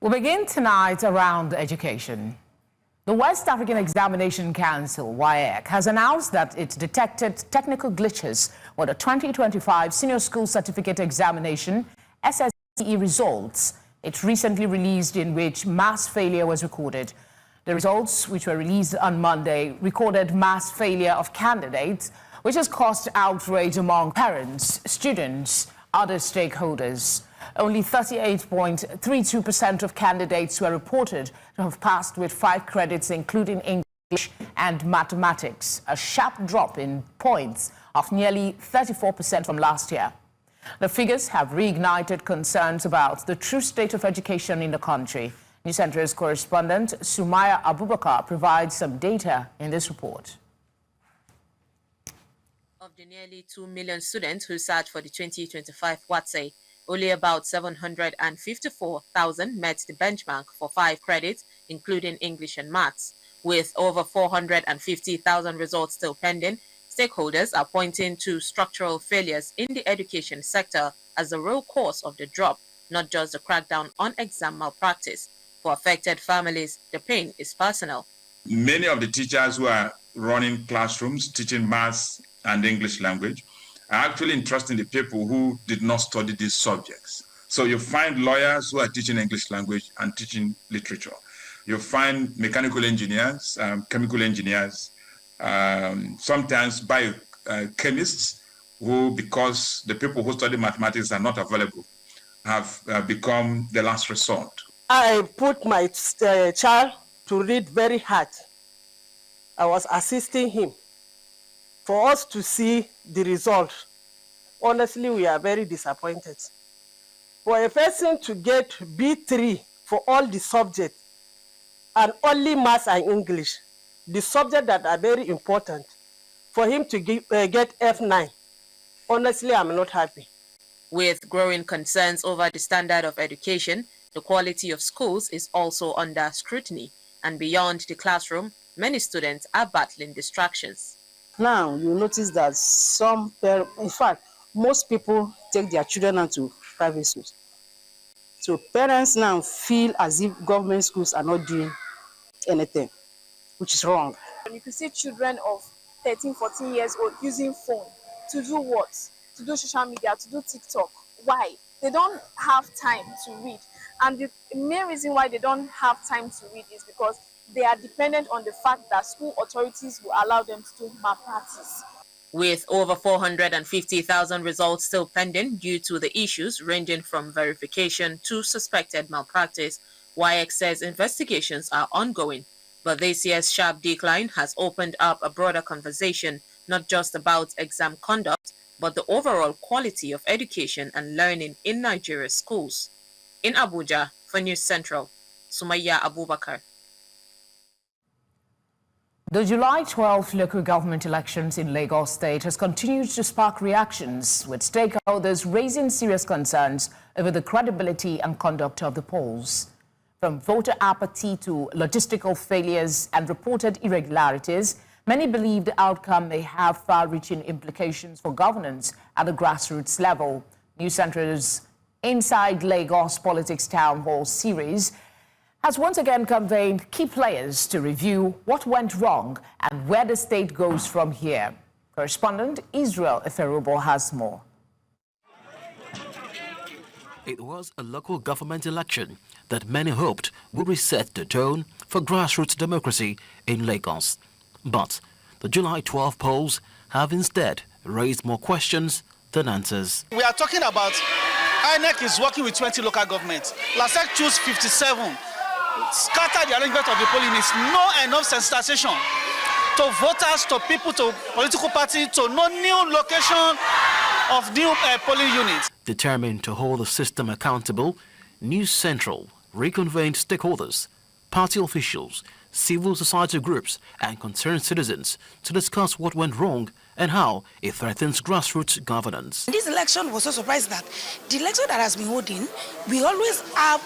We'll begin tonight around education. The West African Examination Council, WAEC, has announced that it detected technical glitches with the 2025 Senior School Certificate Examination SSCE results it recently released, in which mass failure was recorded. The results, which were released on Monday, recorded mass failure of candidates, which has caused outrage among parents, students, other stakeholders. Only 38.32% of candidates were reported to have passed with 5 credits, including English and mathematics, a sharp drop in points of nearly 34% from last year. The figures have reignited concerns about the true state of education in the country. News Center's correspondent Sumaya Abubakar provides some data in this report. Of the nearly 2 million students who sat for the 2025 WATSE, only about 754,000 met the benchmark for 5 credits, including English and Maths. With over 450,000 results still pending, stakeholders are pointing to structural failures in the education sector as the real cause of the drop, not just the crackdown on exam malpractice. For affected families, the pain is personal. Many of the teachers who are running classrooms, teaching maths and English language, are actually entrusting the people who did not study these subjects. So you find lawyers who are teaching English language and teaching literature. You find mechanical engineers, chemical engineers, sometimes biochemists who, because the people who study mathematics are not available, have become the last resort. I put my child to read very hard. I was assisting him. For us to see the result, honestly, we are very disappointed. For a person to get B3 for all the subjects and only Maths and English, the subjects that are very important, for him to get F9, honestly, I'm not happy. With growing concerns over the standard of education, the quality of schools is also under scrutiny, and beyond the classroom, many students are battling distractions. Now, you notice that some parents, in fact, most people take their children into private schools. So parents now feel as if government schools are not doing anything, which is wrong. You can see children of 13, 14 years old using phone to do what? To do social media, to do TikTok. Why? They don't have time to read. And the main reason why they don't have time to read is because they are dependent on the fact that school authorities will allow them to do malpractice. With over 450,000 results still pending due to the issues ranging from verification to suspected malpractice, WAEC says investigations are ongoing. But this year's sharp decline has opened up a broader conversation, not just about exam conduct, but the overall quality of education and learning in Nigeria's schools. In Abuja, for News Central, Sumaya Abubakar. The July 12th local government elections in Lagos State has continued to spark reactions, with stakeholders raising serious concerns over the credibility and conduct of the polls. From voter apathy to logistical failures and reported irregularities, many believe the outcome may have far-reaching implications for governance at the grassroots level. News Center's Inside Lagos Politics Town Hall series has once again convened key players to review what went wrong and where the state goes from here. Correspondent Israel Eferubo has more. It was a local government election that many hoped would reset the tone for grassroots democracy in Lagos. But the July 12 polls have instead raised more questions than answers. We are talking about INEC is working with 20 local governments. LASEC chose 57. Scatter the arrangement of the polling is not enough sensitization to voters, to people, to political parties, to no new location of new polling units. Determined to hold the system accountable, News Central reconvened stakeholders, party officials, civil society groups and concerned citizens to discuss what went wrong and how it threatens grassroots governance. This election was so surprised that the election that has been holding, we always have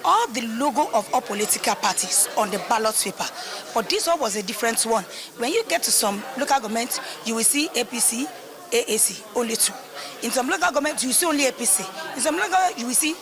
all the logo of all political parties on the ballot paper. But this one was a different one. When you get to some local governments, you will see APC, AAC, only 2. In some local governments, you see only APC. In some local, you will see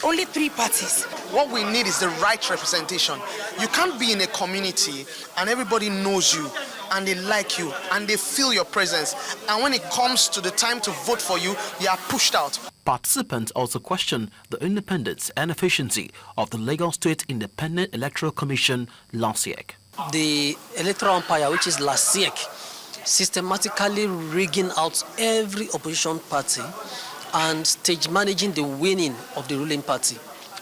only 3 parties. What we need is the right representation. You can't be in a community and everybody knows you and they like you and they feel your presence. And when it comes to the time to vote for you, you are pushed out. Participants also questioned the independence and efficiency of the Lagos State Independent Electoral Commission, LASIEC. The electoral umpire, which is LASIEC, systematically rigging out every opposition party and stage managing the winning of the ruling party.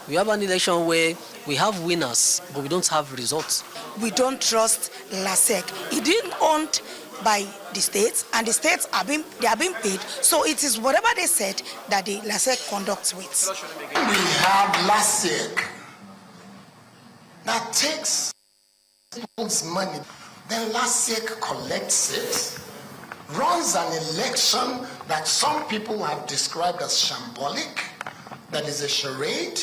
We have an election where we have winners, but we don't have results. We don't trust LASIEC. It didn't owned by the states, and the states are being paid. So it is whatever they said that the LASIEC conducts with. We have LASIEC that takes people's money. Then LASIEC collects it, runs an election that some people have described as shambolic, that is a charade.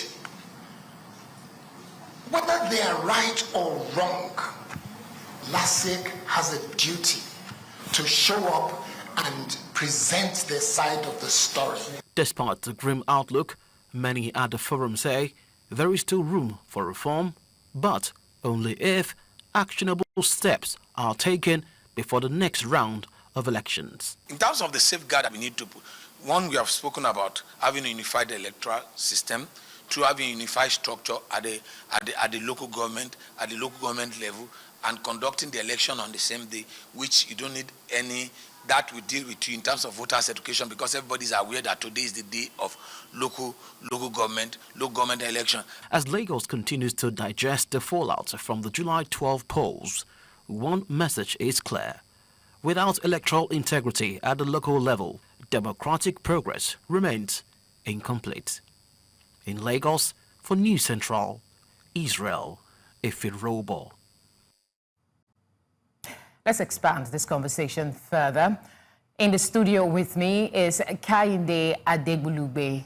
Whether they are right or wrong, LASIEC has a duty to show up and present their side of the story. Despite the grim outlook, many at the forum say there is still room for reform, but only if actionable steps are taken before the next round of elections. In terms of the safeguard that we need to put, one, we have spoken about having a unified electoral system, two, having a unified structure at the local government level, and conducting the election on the same day, which you don't need any, that will deal with you in terms of voters' education, because everybody is aware that today is the day of local government election. As Lagos continues to digest the fallout from the July 12 polls, one message is clear. Without electoral integrity at the local level, democratic progress remains incomplete. In Lagos, for News Central, Israel Ifirobo. Let's expand this conversation further. In the studio with me is Kayinde Adegbulugbe,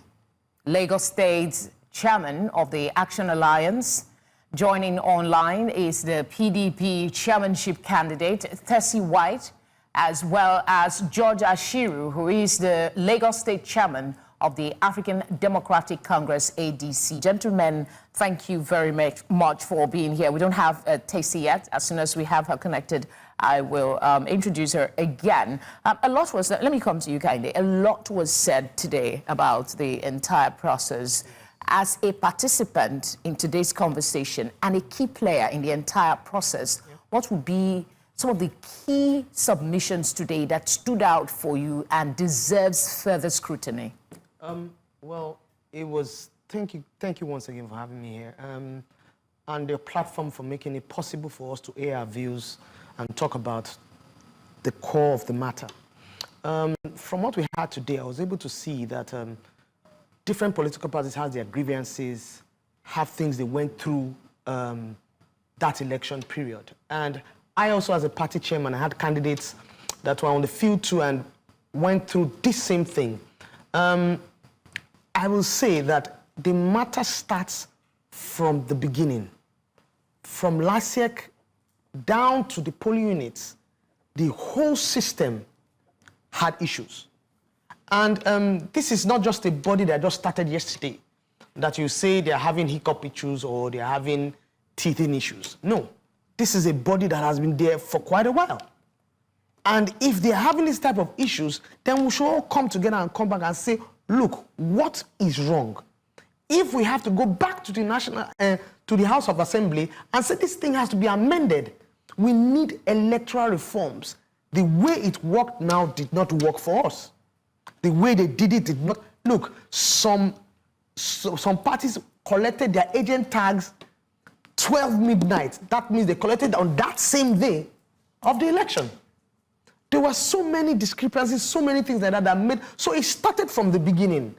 Lagos State Chairman of the Action Alliance. Joining online is the PDP chairmanship candidate, Tessie White, as well as George Ashiru, who is the Lagos State Chairman of the African Democratic Congress, ADC. Gentlemen, thank you very much for being here. We don't have Tessie yet. As soon as we have her connected, I will introduce her again. A lot was, let me come to you, Kayinde. A lot was said today about the entire process. As a participant in today's conversation and a key player in the entire process, what would be some of the key submissions today that stood out for you and deserves further scrutiny? Well, it was, thank you once again for having me here, and the platform for making it possible for us to air our views and talk about the core of the matter. From what we had today, I was able to see that different political parties have their grievances, have things they went through that election period. And I also, as a party chairman, I had candidates that were on the field too and went through this same thing. I will say that the matter starts from the beginning. From LASIEC down to the polling units, the whole system had issues. And this is not just a body that just started yesterday, that you say they're having hiccup issues or they're having teething issues. No, this is a body that has been there for quite a while. And if they're having this type of issues, then we should all come together and come back and say, look, what is wrong? If we have to go back to the to the House of Assembly and say this thing has to be amended, we need electoral reforms. The way it worked now did not work for us. The way they did it did not. Look, some parties collected their agent tags 12 midnight. That means they collected on that same day of the election. There were so many discrepancies, so many things like that that made. So it started from the beginning.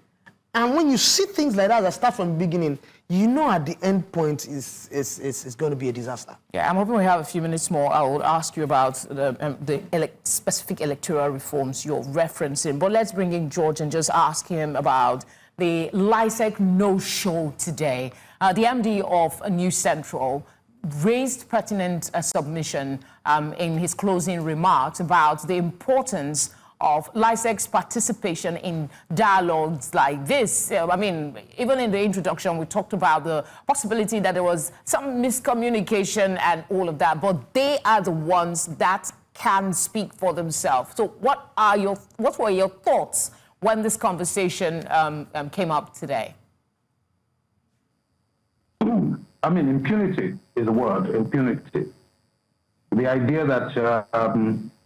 And when you see things like that start from the beginning, you know at the end point is going to be a disaster. Yeah, I'm hoping we have a few minutes more. I will ask you about the specific electoral reforms you're referencing. But let's bring in George and just ask him about the LASIEC no-show today. The MD of News Central raised pertinent submission in his closing remarks about the importance of LISEC's participation in dialogues like this? I mean, even in the introduction, we talked about the possibility that there was some miscommunication and all of that, but they are the ones that can speak for themselves. So what were your thoughts when this conversation came up today? I mean, impunity is the word, impunity. The idea that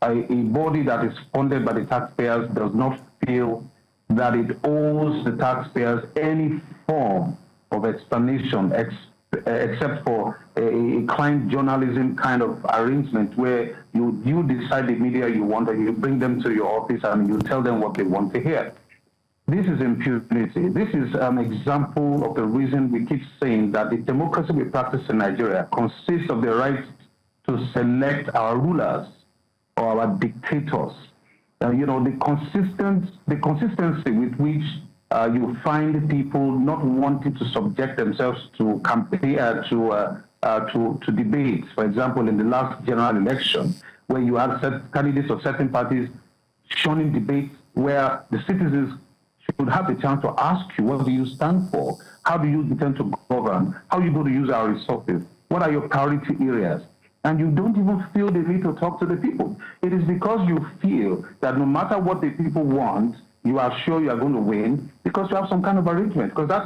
a body that is funded by the taxpayers does not feel that it owes the taxpayers any form of explanation except for a client journalism kind of arrangement where you decide the media you want and you bring them to your office and you tell them what they want to hear. This is impunity. This is an example of the reason we keep saying that the democracy we practice in Nigeria consists of the right to select our rulers or our dictators. You know, the consistency with which you find people not wanting to subject themselves to to debates. For example, in the last general election, where you had candidates of certain parties shunning debates where the citizens should have the chance to ask you, what do you stand for? How do you intend to govern? How are you going to use our resources? What are your priority areas? And you don't even feel the need to talk to the people. It is because you feel that no matter what the people want, you are sure you are going to win because you have some kind of arrangement. Because that's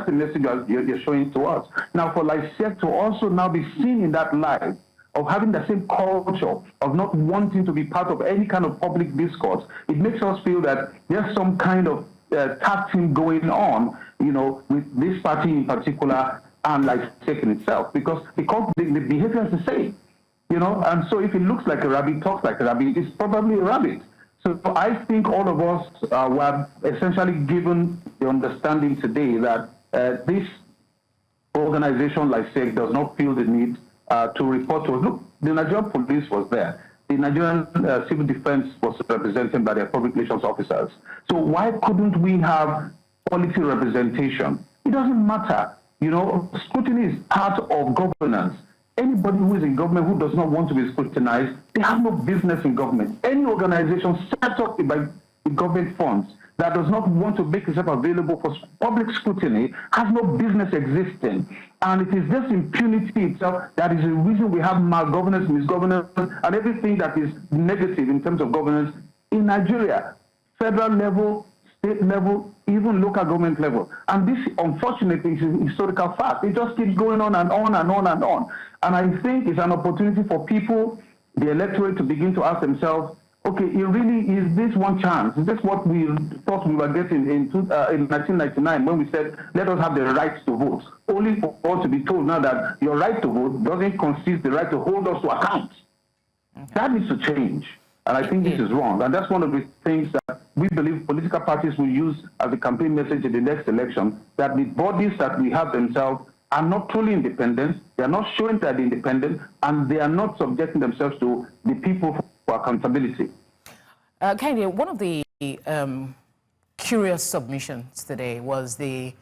the message you're showing to us. Now, for LISEC to also now be seen in that light, of having the same culture, of not wanting to be part of any kind of public discourse, it makes us feel that there's some kind of tacting going on, you know, with this party in particular and LISEC in itself, because the behavior is the same, you know, and so if it looks like a rabbit, talks like a rabbit, it's probably a rabbit. So I think all of us were essentially given the understanding today that this organization LISEC does not feel the need to report to us. Look, the Nigerian police was there. The Nigerian civil defense was represented by their public relations officers. So why couldn't we have quality representation? It doesn't matter. You know, scrutiny is part of governance. Anybody who is in government who does not want to be scrutinized, they have no business in government. Any organization set up by government funds that does not want to make itself available for public scrutiny has no business existing. And it is this impunity itself that is the reason we have malgovernance, misgovernance, and everything that is negative in terms of governance in Nigeria. Federal level, state level, even local government level. And this, unfortunately, is a historical fact. It just keeps going on and on and on and on. And I think it's an opportunity for people, the electorate, to begin to ask themselves, okay, it really is this one chance. Is this what we thought we were getting in 1999 when we said, let us have the right to vote? Only for us to be told now that your right to vote doesn't consist the right to hold us to account. That needs to change. And I think this is wrong. And that's one of the things that we believe political parties will use as a campaign message in the next election, that the bodies that we have themselves are not truly independent, they are not showing that they're independent, and they are not subjecting themselves to the people for accountability. Kennedy, one of the curious submissions today was the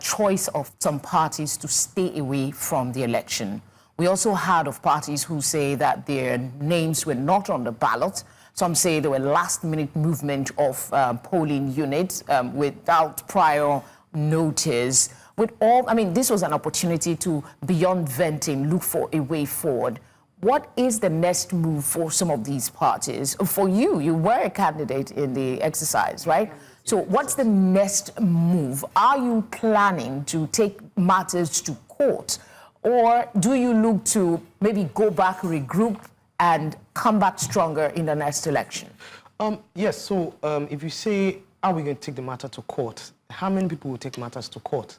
choice of some parties to stay away from the election. We also heard of parties who say that their names were not on the ballot. Some say they were last-minute movement of polling units without prior notice. With all, I mean, this was an opportunity to, beyond venting, look for a way forward. What is the next move for some of these parties? For you, you were a candidate in the exercise, right? So what's the next move? Are you planning to take matters to court? Or do you look to maybe go back, regroup, and come back stronger in the next election? Yes, so if you say, are we going to take the matter to court? How many people will take matters to court?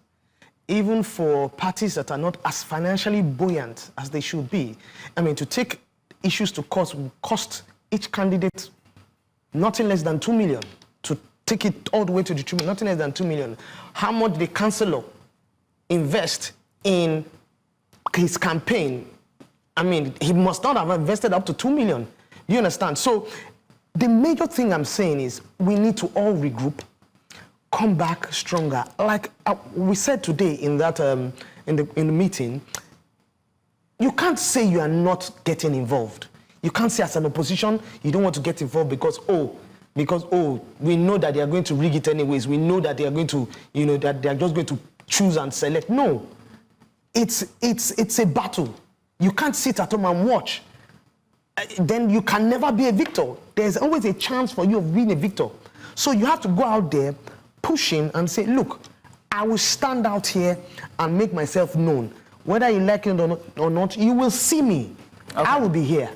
Even for parties that are not as financially buoyant as they should be. I mean, to take issues to court will cost each candidate nothing less than 2 million. To take it all the way to the tribunal, nothing less than 2 million. How much the councillor invest in his campaign? I mean, he must not have invested up to 2 million. You understand? So the major thing I'm saying is we need to all regroup, come back stronger. Like we said today in that in the meeting, you can't say you are not getting involved. You can't say as an opposition you don't want to get involved because, oh, because, oh, we know that they are going to rig it anyways. We know that they are going to, that they are just going to choose and select. No, it's a battle. You can't sit at home and watch. Then you can never be a victor. There's always a chance for you of being a victor. So you have to go out there, pushing and say, look, I will stand out here and make myself known. Whether you like it or not, you will see me. Okay. I will be here.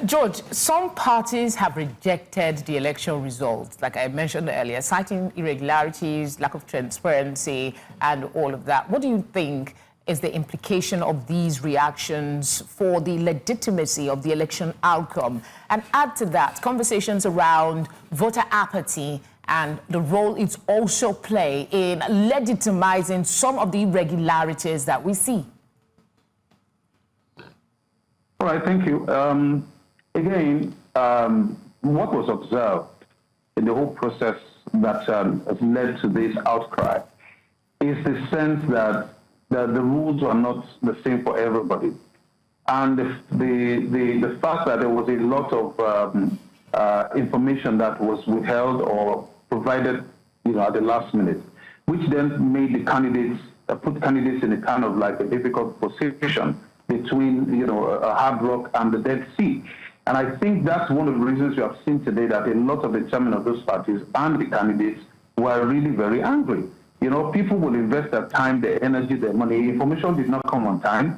George, some parties have rejected the election results, like I mentioned earlier, citing irregularities, lack of transparency, and all of that. What do you think is the implication of these reactions for the legitimacy of the election outcome? And add to that, conversations around voter apathy and the role it's also play in legitimizing some of the irregularities that we see. All right, thank you. Again, what was observed in the whole process that has led to this outcry is the sense that the rules are not the same for everybody. And the fact that there was a lot of information that was withheld or provided, at the last minute, which then made the candidates, put candidates in a kind of like a difficult position between, a hard rock and the Dead Sea. And I think that's one of the reasons you have seen today that a lot of the chairmen of those parties and the candidates were really very angry. People will invest their time, their energy, their money. Information did not come on time.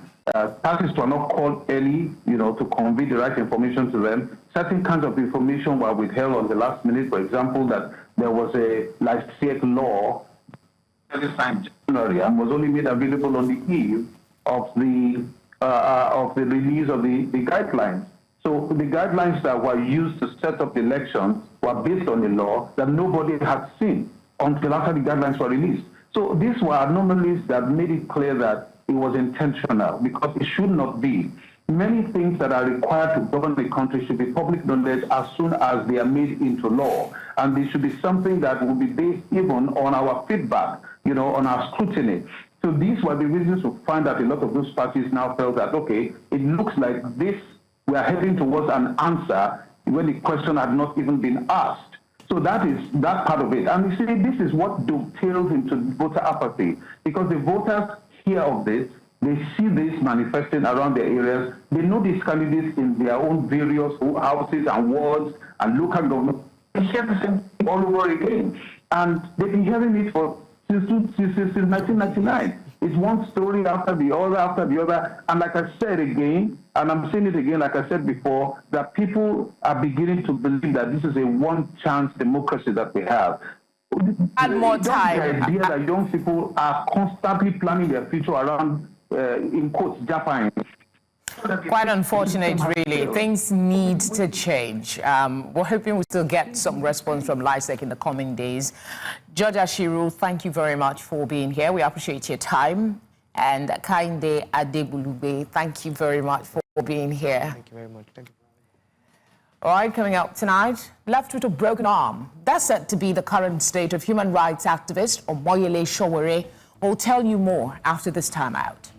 Parties were not called early, to convey the right information to them. Certain kinds of information were withheld on the last minute. For example, that there was a LASIEC law this time January and was only made available on the eve of the release of the guidelines. So the guidelines that were used to set up the elections were based on the law that nobody had seen until after the guidelines were released. So these were anomalies that made it clear that it was intentional, because it should not be. Many things that are required to govern the country should be public knowledge as soon as they are made into law. And they should be something that will be based even on our feedback, on our scrutiny. So these were the reasons to find that a lot of those parties now felt that, okay, it looks like this, we are heading towards an answer when the question had not even been asked. So that is that part of it. And you see, this is what dovetails into voter apathy, because the voters hear of this, they see this manifesting around their areas, they know these candidates in their own various houses and wards and local government. They hear the same thing all over again. And they've been hearing it since 1999. It's one story after the other. And like I said again, and I'm saying it again, like I said before, that people are beginning to believe that this is a one-chance democracy that we have. And more time. The idea that young people are constantly planning their future around, in quotes, Japan. Quite unfortunate, really. Things need to change. We're hoping we still get some response from LASIEC in the coming days. George Ashiru, thank you very much for being here. We appreciate your time. And Kainde Adebulube, thank you very much for being here. Thank you very much. Thank you. All right, coming up tonight, left with a broken arm. That's said to be the current state of human rights activist Omoyele Sowore. We'll tell you more after this time out.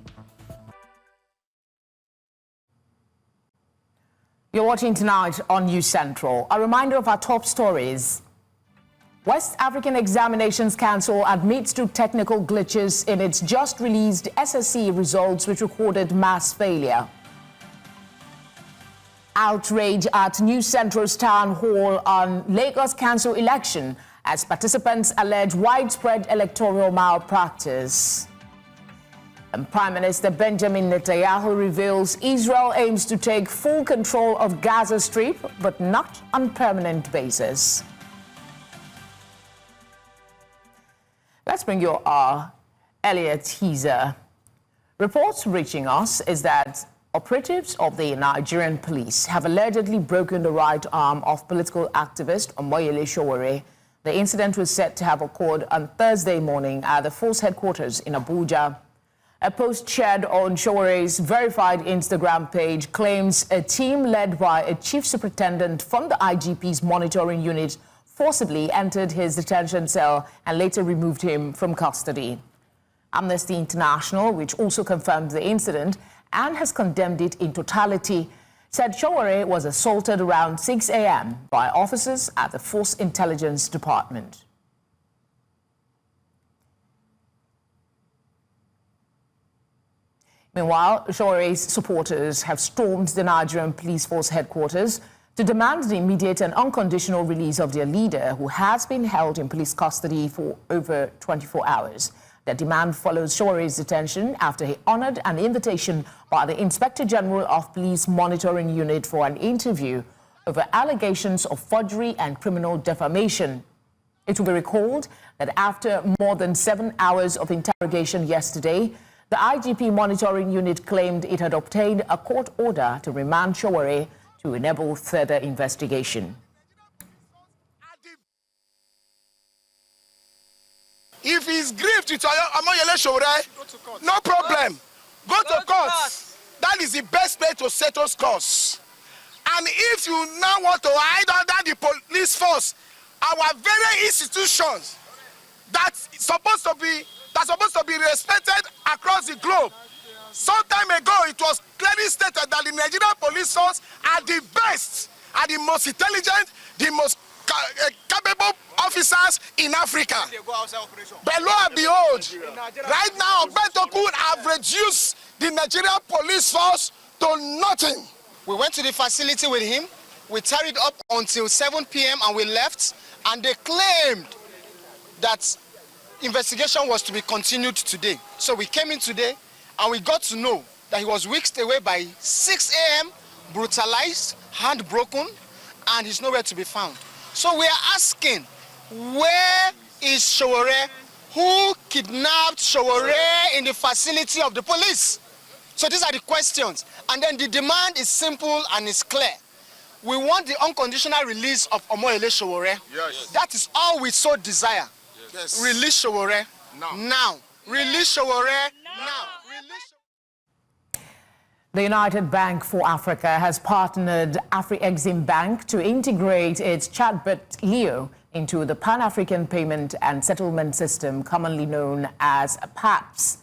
You're watching tonight on News Central. A reminder of our top stories. West African Examinations Council admits to technical glitches in its just released SSC results, which recorded mass failure. Outrage at News Central's town hall on Lagos Council election as participants allege widespread electoral malpractice. And Prime Minister Benjamin Netanyahu reveals Israel aims to take full control of Gaza Strip, but not on permanent basis. Let's bring you our earlier teaser. Reports reaching us is that operatives of the Nigerian police have allegedly broken the right arm of political activist Omoyele Sowore. The incident was said to have occurred on Thursday morning at the force headquarters in Abuja. A post shared on Showore's verified Instagram page claims a team led by a chief superintendent from the IGP's monitoring unit forcibly entered his detention cell and later removed him from custody. Amnesty International, which also confirmed the incident and has condemned it in totality, said Showore was assaulted around 6 a.m. by officers at the Force Intelligence Department. Meanwhile, Showere's supporters have stormed the Nigerian Police Force headquarters to demand the immediate and unconditional release of their leader, who has been held in police custody for over 24 hours. The demand follows Showere's detention after he honored an invitation by the Inspector General of Police Monitoring Unit for an interview over allegations of forgery and criminal defamation. It will be recalled that after more than 7 hours of interrogation yesterday, the IGP Monitoring Unit claimed it had obtained a court order to remand Showore to enable further investigation. If he's grieved with Amoyele Showore, no problem. Go to court. That is the best way to settle scores. And if you now want to hide under the police force, our very institutions that's supposed to be respected across the globe. Some time ago, it was clearly stated that the Nigerian police force are the best, are the most intelligent, the most capable officers in Africa. But lo and behold, right now, Betoku have reduced the Nigerian police force to nothing. We went to the facility with him. We tarried up until 7 p.m. and we left. And they claimed that investigation was to be continued today. So we came in today and we got to know that he was whisked away by 6 a.m., brutalized, hand broken, and he's nowhere to be found. So we are asking, where is Showore? Who kidnapped Showore in the facility of the police? So these are the questions. And then the demand is simple and it's clear. We want the unconditional release of Omoyele Showore. Yes. That is all we so desire. Yes. Release Showore now. Release Showore now. The United Bank for Africa has partnered Afri-Exim Bank to integrate its chatbot Leo into the Pan-African Payment and Settlement System, commonly known as PAPS.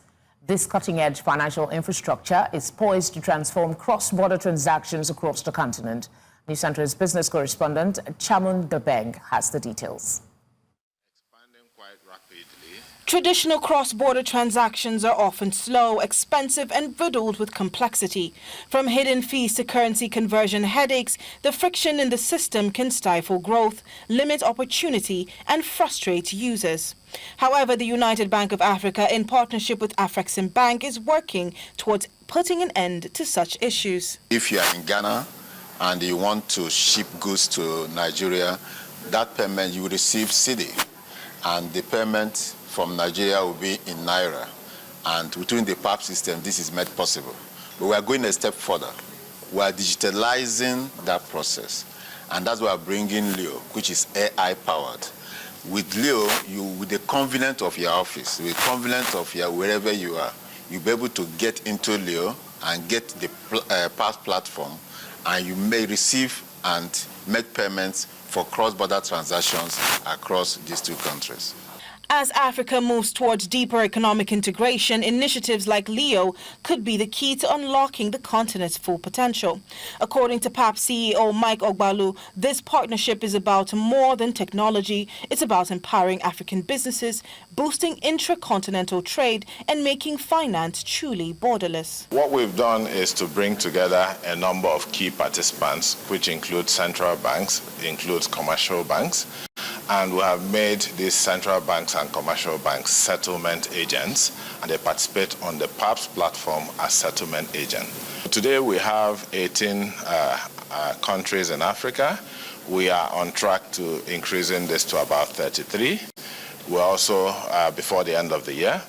This cutting-edge financial infrastructure is poised to transform cross-border transactions across the continent. New Centre's business correspondent, Chamun Dabeng, has the details. Traditional cross-border transactions are often slow, expensive and riddled with complexity. From hidden fees to currency conversion headaches, the friction in the system can stifle growth, limit opportunity and frustrate users. However, the United Bank of Africa, in partnership with Afri-Exim Bank, is working towards putting an end to such issues. If you are in Ghana and you want to ship goods to Nigeria, that payment you will receive cedi, and the payment from Nigeria will be in Naira. And within the PAP system, this is made possible. But we are going a step further. We are digitalizing that process. And that's why we're bringing Leo, which is AI-powered. With Leo, with the convenience of your office, with the convenience of wherever you are, you'll be able to get into Leo and get the PAP platform, and you may receive and make payments for cross-border transactions across these two countries. As Africa moves towards deeper economic integration, initiatives like Leo could be the key to unlocking the continent's full potential. According to PAP CEO Mike Ogbalu, this partnership is about more than technology. It's about empowering African businesses, boosting intracontinental trade, and making finance truly borderless. What we've done is to bring together a number of key participants, which include central banks, includes commercial banks, and we have made these central banks and commercial banks settlement agents, and they participate on the PAPS platform as settlement agents. Today we have 18 countries in Africa. We are on track to increasing this to about 33. We also, before the end of the year,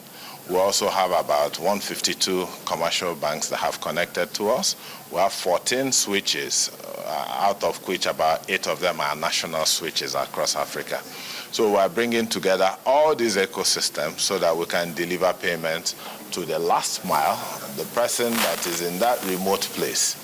we also have about 152 commercial banks that have connected to us. We have 14 switches, out of which about 8 of them are national switches across Africa. So we're bringing together all these ecosystems so that we can deliver payments to the last mile, the person that is in that remote place,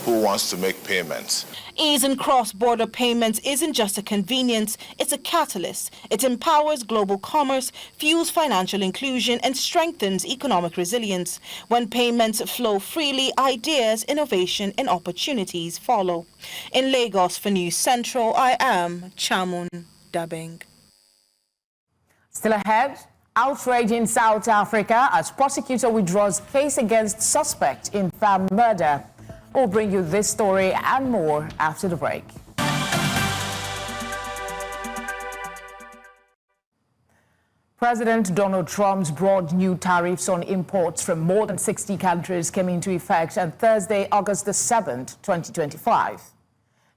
who wants to make payments. Ease in cross-border payments isn't just a convenience, it's a catalyst. It empowers global commerce, fuels financial inclusion, and strengthens economic resilience. When payments flow freely, ideas, innovation, and opportunities follow. In Lagos for News Central, I am Chamun Dabeng. Still ahead, outrage in South Africa as prosecutor withdraws case against suspect in farm murder. We'll bring you this story and more after the break. President Donald Trump's broad new tariffs on imports from more than 60 countries came into effect on Thursday, August the 7th, 2025.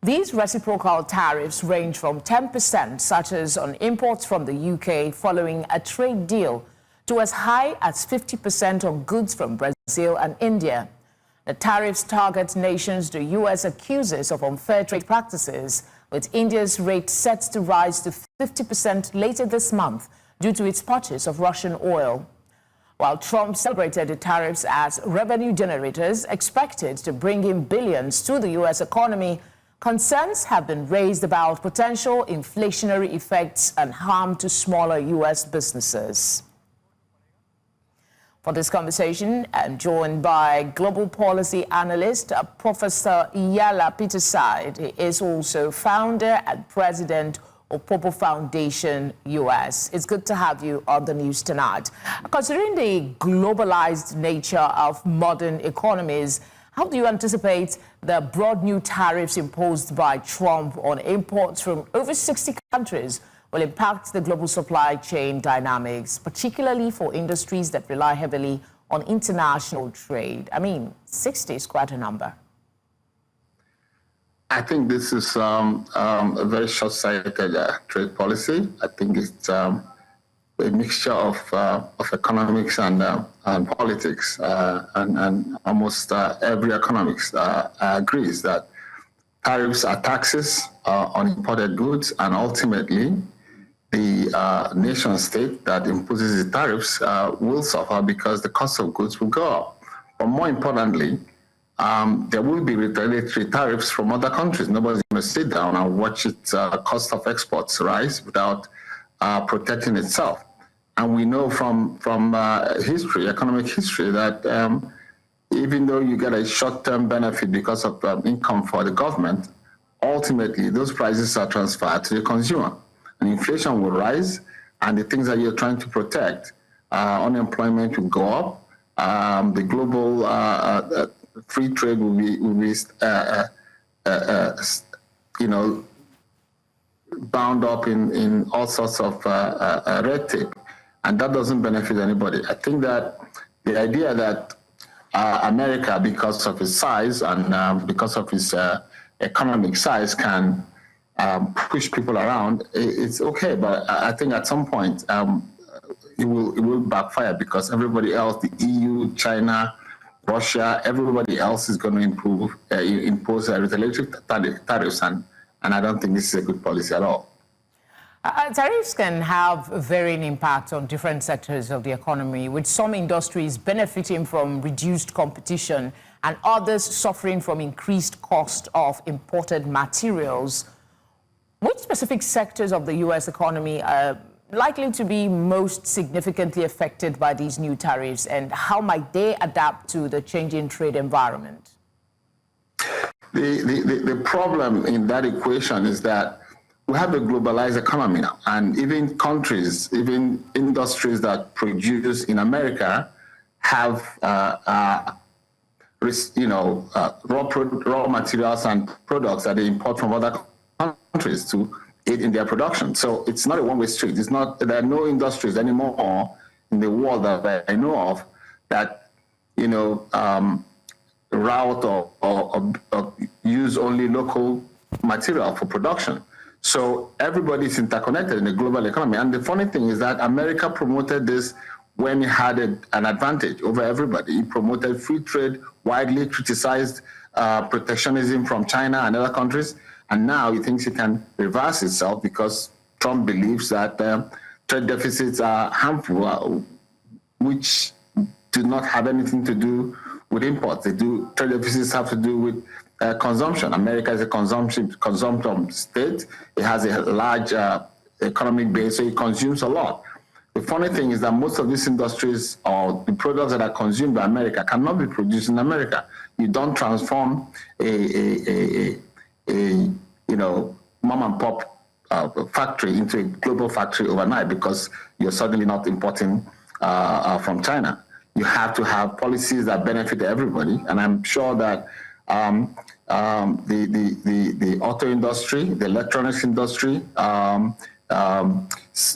These reciprocal tariffs range from 10%, such as on imports from the UK following a trade deal, to as high as 50% on goods from Brazil and India. The tariffs target nations the U.S. accuses of unfair trade practices, with India's rate set to rise to 50% later this month due to its purchase of Russian oil. While Trump celebrated the tariffs as revenue generators expected to bring in billions to the U.S. economy, concerns have been raised about potential inflationary effects and harm to smaller U.S. businesses. For this conversation, I'm joined by global policy analyst, Professor Iyala Peterside. He is also founder and president of Popo Foundation US. It's good to have you on the news tonight. Considering the globalized nature of modern economies, how do you anticipate the broad new tariffs imposed by Trump on imports from over 60 countries will impact the global supply chain dynamics, particularly for industries that rely heavily on international trade? I mean, 60 is quite a number. I think this is a very short-sighted trade policy. I think it's a mixture of economics and politics, and almost every economist agrees that tariffs are taxes on imported goods, and ultimately the nation state that imposes the tariffs will suffer because the cost of goods will go up. But more importantly, there will be retaliatory tariffs from other countries. Nobody's going to sit down and watch its cost of exports rise without protecting itself. And we know from history, economic history, that even though you get a short-term benefit because of income for the government, ultimately those prices are transferred to the consumer. And inflation will rise, and the things that you're trying to protect, unemployment will go up, the global free trade will be bound up in all sorts of red tape, and that doesn't benefit anybody. I think that the idea that America, because of its size and because of its economic size, can push people around, it's okay. But I think at some point it will backfire, because everybody else, the EU, China, Russia, everybody else is going to impose retaliatory tariffs, and I don't think this is a good policy at all. Tariffs can have varying impact on different sectors of the economy, with some industries benefiting from reduced competition and others suffering from increased cost of imported materials. Which specific sectors of the U.S. economy are likely to be most significantly affected by these new tariffs, and how might they adapt to the changing trade environment? The problem in that equation is that we have a globalized economy now, and even countries, even industries that produce in America have raw materials and products that they import from other countries to aid in their production. So it's not a one-way street. There are no industries anymore in the world that I know of that route or use only local material for production. So everybody is interconnected in the global economy. And the funny thing is that America promoted this when it had an advantage over everybody. It promoted free trade, widely criticized protectionism from China and other countries. And now it thinks it can reverse itself because Trump believes that trade deficits are harmful, which do not have anything to do with imports. Trade deficits have to do with consumption. America is a consumption state. It has a large economic base, so it consumes a lot. The funny thing is that most of these industries or the products that are consumed by America cannot be produced in America. You don't transform a mom and pop factory into a global factory overnight because you're suddenly not importing from China. You have to have policies that benefit everybody, and I'm sure that the auto industry, the electronics industry,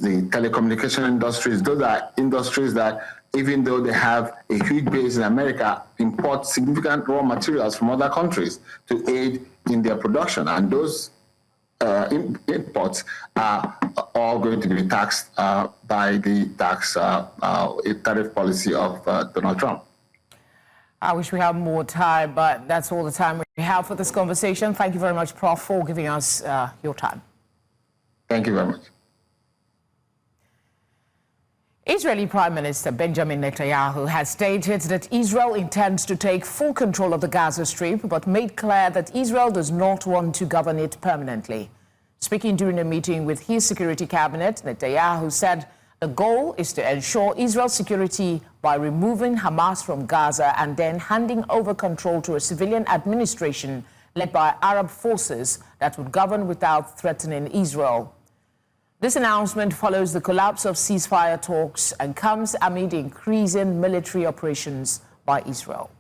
the telecommunication industries, those are industries that, even though they have a huge base in America, import significant raw materials from other countries to aid in their production. And those imports are all going to be taxed by the tariff policy of Donald Trump. I wish we had more time, but that's all the time we have for this conversation. Thank you very much, Prof, for giving us your time. Thank you very much. Israeli Prime Minister Benjamin Netanyahu has stated that Israel intends to take full control of the Gaza Strip, but made clear that Israel does not want to govern it permanently. Speaking during a meeting with his security cabinet, Netanyahu said the goal is to ensure Israel's security by removing Hamas from Gaza and then handing over control to a civilian administration led by Arab forces that would govern without threatening Israel. This announcement follows the collapse of ceasefire talks and comes amid increasing military operations by Israel.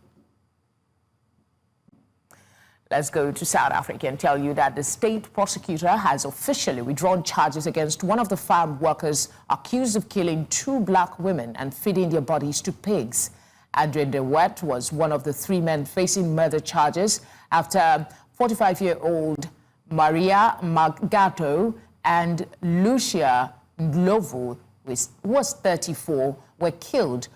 Let's go to South Africa and tell you that the state prosecutor has officially withdrawn charges against one of the farm workers accused of killing 2 black women and feeding their bodies to pigs. Adrian De Wet was one of the 3 men facing murder charges after 45-year-old Maria Magato and Lucia Ndlovu, who was 34, were killed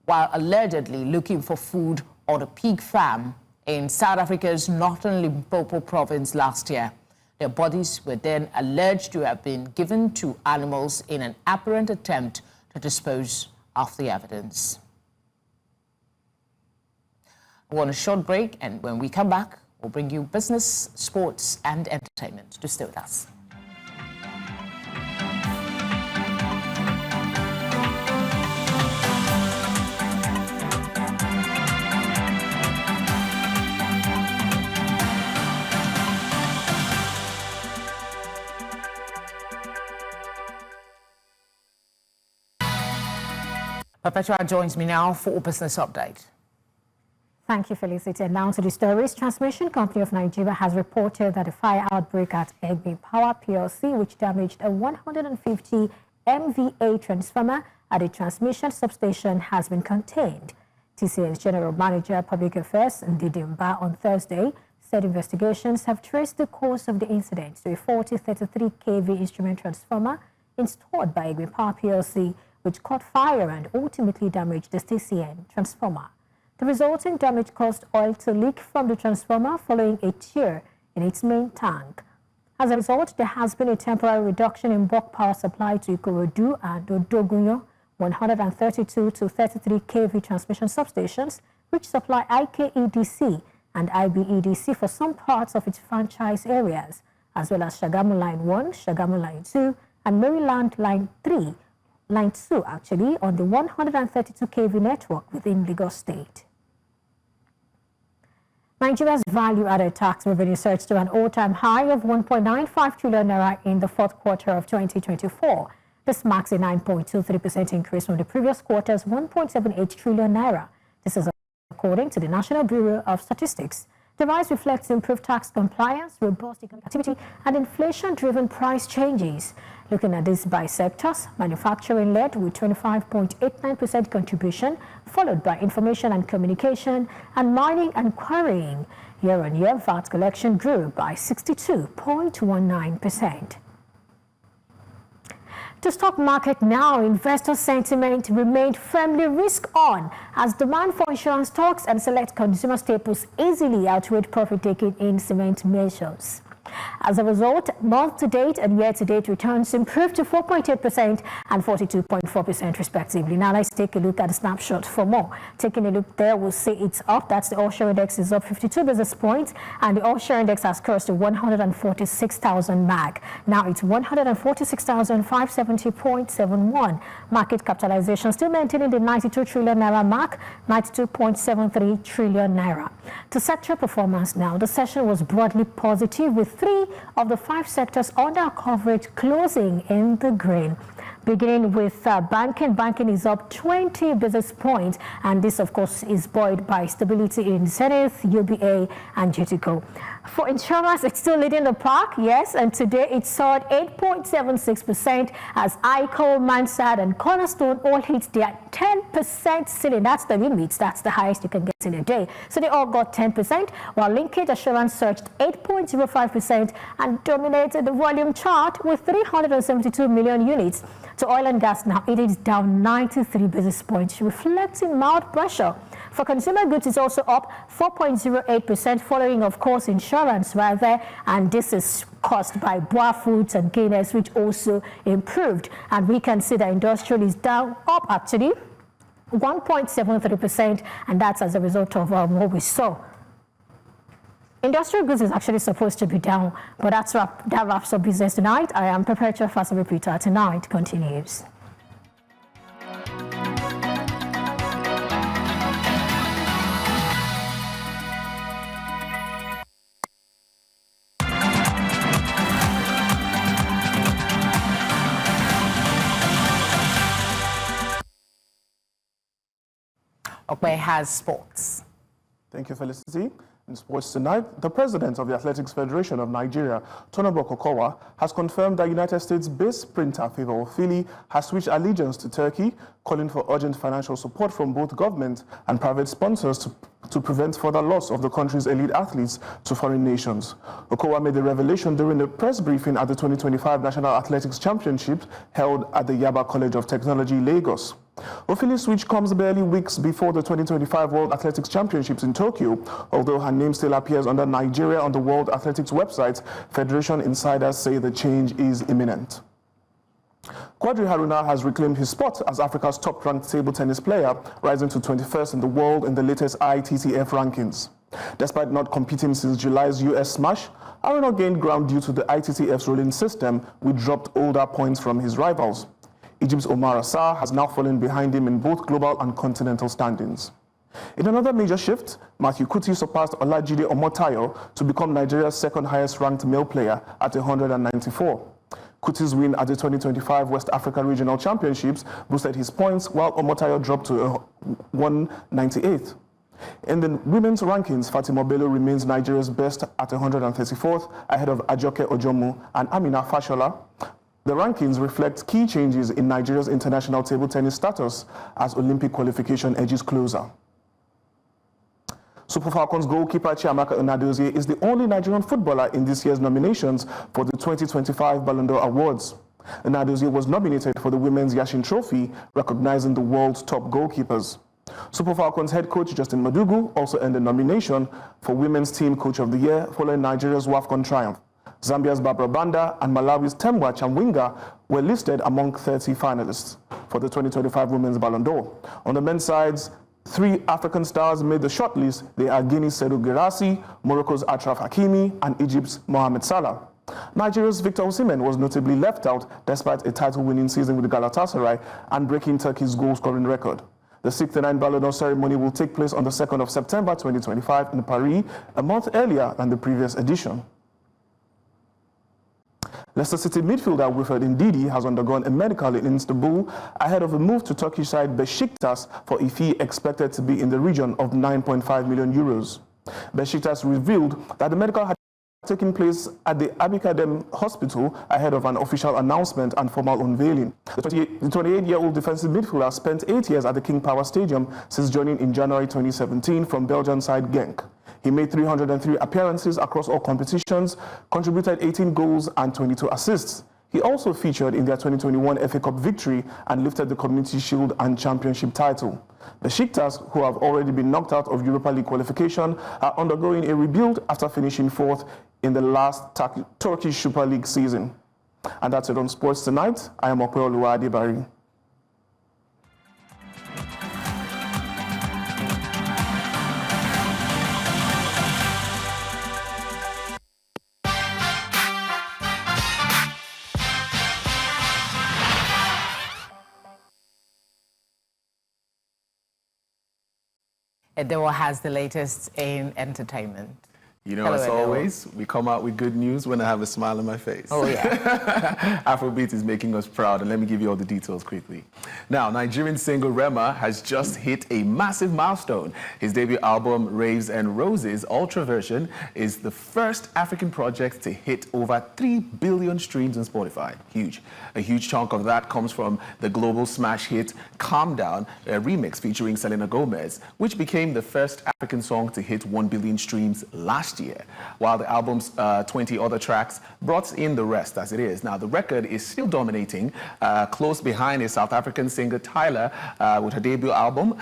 while allegedly looking for food on a pig farm in South Africa's northern Limpopo province last year. Their bodies were then alleged to have been given to animals in an apparent attempt to dispose of the evidence. We're on a short break, and when we come back, we'll bring you business, sports, and entertainment. To stay with us. Perpetua joins me now for a business update. Thank you, Felicity. Now to the stories. Transmission Company of Nigeria has reported that a fire outbreak at Egbe Power PLC, which damaged a 150 MVA transformer at a transmission substation, has been contained. TCN's General Manager, Public Affairs, Ndidi Mba, on Thursday said investigations have traced the cause of the incident to a 4033 kV instrument transformer installed by Egbe Power PLC, which caught fire and ultimately damaged the TCN transformer. The resulting damage caused oil to leak from the transformer following a tear in its main tank. As a result, there has been a temporary reduction in bulk power supply to Ikorodu and Odogunyo 132 to 33 kV transmission substations, which supply IKEDC and IBEDC for some parts of its franchise areas, as well as Shagamu Line 1, Shagamu Line 2, and Maryland Line 3, Line 2 actually, on the 132 kV network within Lagos State. Nigeria's value-added tax revenue surged to an all-time high of 1.95 trillion naira in the fourth quarter of 2024. This marks a 9.23% increase from the previous quarter's 1.78 trillion naira. This is according to the National Bureau of Statistics. The rise reflects improved tax compliance, robust economic activity, and inflation-driven price changes. Looking at this by sectors, manufacturing led with 25.89% contribution, followed by information and communication, and mining and quarrying. Year-on-year, VAT collection grew by 62.19%. The stock market now, investor sentiment remained firmly risk-on as demand for insurance stocks and select consumer staples easily outweighed profit-taking in cement measures. As a result, month-to-date and year-to-date returns improved to 4.8% and 42.4% respectively. Now let's take a look at the snapshot for more. Taking a look there, we'll see it's up. That's the offshore index is up 52 basis points, and the offshore index has crossed the 146,000 mark. Now it's 146,570.71. Market capitalization still maintaining the 92 trillion naira mark, 92.73 trillion naira. To sector performance now, the session was broadly positive, with 3 of the 5 sectors under coverage closing in the green. Beginning with banking. Banking is up 20 basis points, and this, of course, is buoyed by stability in Zenith, UBA, and GTCO. For insurance, it's still leading the pack, yes, and today it soared 8.76% as ICO, Mansard, and Cornerstone all hit their 10% ceiling. That's the limit. That's the highest you can get in a day. So they all got 10%, while Linkage Assurance surged 8.05% and dominated the volume chart with 372 million units. To oil and gas now, it is down 93 basis points, reflecting mild pressure. For consumer goods, it's also up 4.08%, following, of course, insurance rather, and this is caused by Boa Foods and Guinness, which also improved. And we can see the industrial is down, up actually 1.73%, and that's as a result of what we saw. Industrial goods is actually supposed to be down, but that wraps up business tonight. I am Perpetua Fast Repeater. Tonight continues. Okwe has sports. Thank you, Felicity. In sports tonight, the president of the Athletics Federation of Nigeria, Tonobo Kokowa, has confirmed that United States-based sprinter Favor Ofili has switched allegiance to Turkey, calling for urgent financial support from both government and private sponsors to prevent further loss of the country's elite athletes to foreign nations. Kokowa made the revelation during a press briefing at the 2025 National Athletics Championships held at the Yaba College of Technology, Lagos. Ofili's switch comes barely weeks before the 2025 World Athletics Championships in Tokyo. Although her name still appears under Nigeria on the World Athletics website, Federation insiders say the change is imminent. Quadri Haruna has reclaimed his spot as Africa's top-ranked table tennis player, rising to 21st in the world in the latest ITTF rankings. Despite not competing since July's US Smash, Haruna gained ground due to the ITTF's ruling system, which dropped older points from his rivals. Egypt's Omar Assar has now fallen behind him in both global and continental standings. In another major shift, Matthew Kuti surpassed Olajide Omotayo to become Nigeria's second highest ranked male player at 194. Kuti's win at the 2025 West Africa Regional Championships boosted his points, while Omotayo dropped to 198th. In the women's rankings, Fatima Bello remains Nigeria's best at 134th, ahead of Ajoke Ojomu and Amina Fashola. The rankings reflect key changes in Nigeria's international table tennis status as Olympic qualification edges closer. Super Falcons goalkeeper Chiamaka Nnadozie is the only Nigerian footballer in this year's nominations for the 2025 Ballon d'Or Awards. Nnadozie was nominated for the Women's Yashin Trophy, recognizing the world's top goalkeepers. Super Falcons head coach Justin Madugu also earned a nomination for Women's Team Coach of the Year following Nigeria's WAFCON triumph. Zambia's Barbara Banda and Malawi's Temwa Chamwinga were listed among 30 finalists for the 2025 Women's Ballon d'Or. On the men's sides, 3 African stars made the shortlist. They are Guinea's Seydou Guirassy, Morocco's Achraf Hakimi, and Egypt's Mohamed Salah. Nigeria's Victor Osimhen was notably left out despite a title-winning season with Galatasaray and breaking Turkey's goal-scoring record. The 69th Ballon d'Or ceremony will take place on the 2nd of September 2025 in Paris, a month earlier than the previous edition. Leicester City midfielder Wilfred Ndidi has undergone a medical in Istanbul ahead of a move to Turkish side Besiktas for a fee expected to be in the region of 9.5 million euros. Besiktas revealed that the medical had taken place at the Abikadem Hospital ahead of an official announcement and formal unveiling. The 28-year-old defensive midfielder spent 8 years at the King Power Stadium since joining in January 2017 from Belgian side Genk. He made 303 appearances across all competitions, contributed 18 goals and 22 assists. He also featured in their 2021 FA Cup victory and lifted the Community Shield and Championship title. Besiktas, who have already been knocked out of Europa League qualification, are undergoing a rebuild after finishing 4th in the last Turkish Super League season. And that's it on Sports Tonight. I am Opeoluwa Adibari. Edewa has the latest in entertainment. You know, Hello, as Edewa. always, we come out with good news when I have a smile on my face. Oh, yeah. Afrobeat is making us proud, and let me give you all the details quickly. Now, Nigerian singer Rema has just hit a massive milestone. His debut album, Raves and Roses Ultra Version, is the first African project to hit over 3 billion streams on Spotify. Huge. A huge chunk of that comes from the global smash hit Calm Down, a remix featuring Selena Gomez, which became the first African song to hit 1 billion streams last year, while the album's 20 other tracks brought in the rest as it is. Now, the record is still dominating. Close behind is South African singer Tyler with her debut album,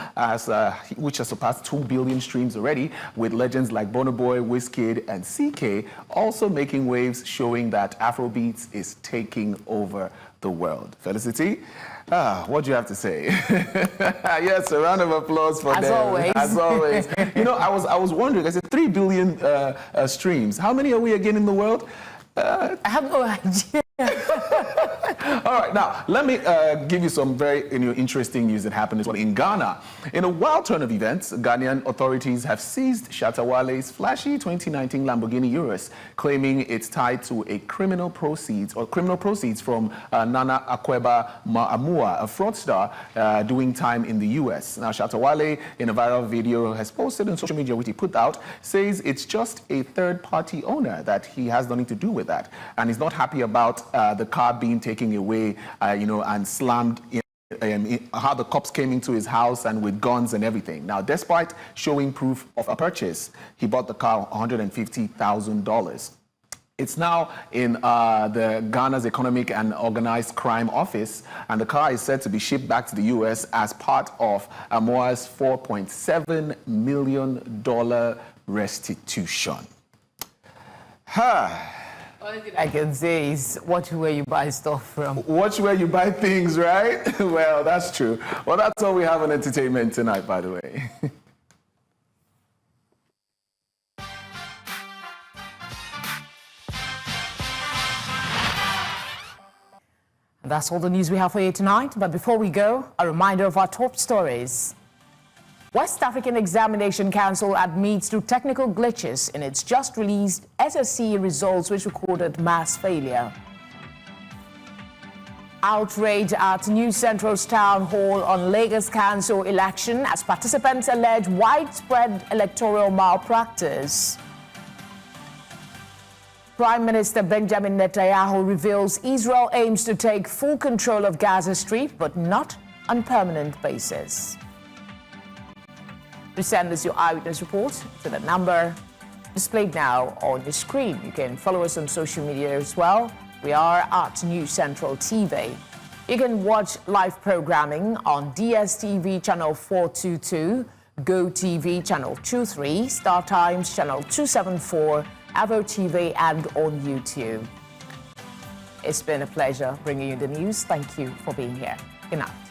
which has surpassed 2 billion streams already, with legends like Burna Boy, Wizkid, and CK also making waves, showing that Afrobeats is taking over the world. Felicity, what do you have to say? Yes, a round of applause for them. Always. As always. You know, I was wondering, I said 3 billion streams. How many are we again in the world? I have no idea. All right, now let me give you some very interesting news that happened as well in Ghana. In a wild turn of events, Ghanaian authorities have seized Shatta Wale's flashy 2019 Lamborghini Urus, claiming it's tied to a criminal proceeds from Nana Kwabena Amuah, a fraudster doing time in the US. Now, Shatta Wale, in a viral video, has posted on social media, which he put out, says it's just a third-party owner, that he has nothing to do with that, and he's not happy about the car being taken away, and slammed in, how the cops came into his house and with guns and everything. Now, despite showing proof of a purchase, he bought the car $150,000. It's now in the Ghana's Economic and Organized Crime Office, and the car is said to be shipped back to the U.S. as part of Amuah's $4.7 million restitution. All I can say is watch where you buy stuff from. Watch where you buy things, right? Well, that's true. Well, that's all we have on entertainment tonight, by the way. That's all the news we have for you tonight. But before we go, a reminder of our top stories. West African Examination Council admits to technical glitches in its just released SSC results, which recorded mass failure. Outrage at New Central's town hall on Lagos Council election as participants allege widespread electoral malpractice. Prime Minister Benjamin Netanyahu reveals Israel aims to take full control of Gaza Strip, but not on permanent basis. To send us your eyewitness report to the number displayed now on your screen. You can follow us on social media as well. We are at New Central TV. You can watch live programming on DSTV channel 422, GoTV channel 23, Star Times channel 274, Avo TV, and on YouTube. It's been a pleasure bringing you the news. Thank you for being here. Good night.